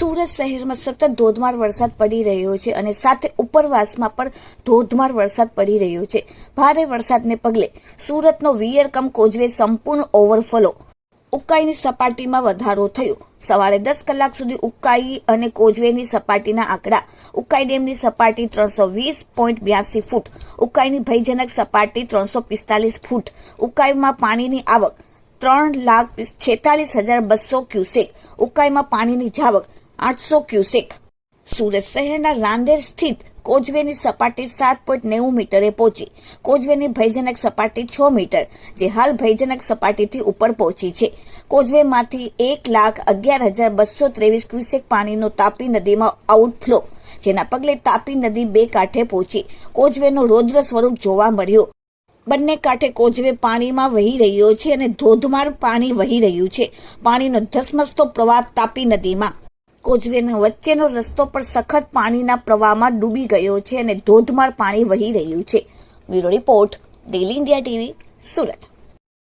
સુરત શહેરમાં સતત ધોધમાર વરસાદ પડી રહ્યો છે અને સાથે ઉપરવાસમાં પણ ધોધમાર વરસાદ પડી રહ્યો છે. ભારે વરસાદને પગલે સુરતનો વિયરકમ કોઝવે સંપૂર્ણ ઓવરફ્લો. ઉકાઈની સપાટીમાં વધારો થયો. સવારે 10 કલાક સુધી ઉકાઈ અને કોઝવેની સપાટીના આંકડા. ઉકાઈ ડેમની સપાટી 320.82 ફૂટ, ઉકાઈની ભયજનક સપાટી 345 ફૂટ. ઉકાઈમાં પાણીની આવક 3,46,200 ક્યુસેક, ઉકાઈમાં પાણીની જાવક 800 ક્યુસેક. સુરત શહેરના રાંદેર સ્થિત કોઝવેની સપાટી 7.90 મીટરે પહોંચી. કોઝવેની ભયજનક સપાટી 6 મીટર, જે હાલ ભયજનક સપાટીથી ઉપર પહોંચી છે. કોઝવેમાંથી 1,11,223 ક્યુસેક પાણીનો તાપી નદીમાં આઉટફ્લો, જેના પગલે તાપી નદી બે કાંઠે પહોંચી. કોઝવેનું રૌદ્ર સ્વરૂપ જોવા મળ્યું. બંને કાંઠે કોઝવે પાણીમાં વહી રહ્યો છે અને ધોધમાર પાણી વહી રહ્યું છે. પાણીનો ધસમસતો પ્રવાહ તાપી નદીમાં. કોઝવેનો વચ્ચેનો રસ્તો પણ સખત પાણીના પ્રવાહમાં ડૂબી ગયો છે અને ધોધમાર પાણી વહી રહ્યું છે. Bureau report, daily India TV, Surat.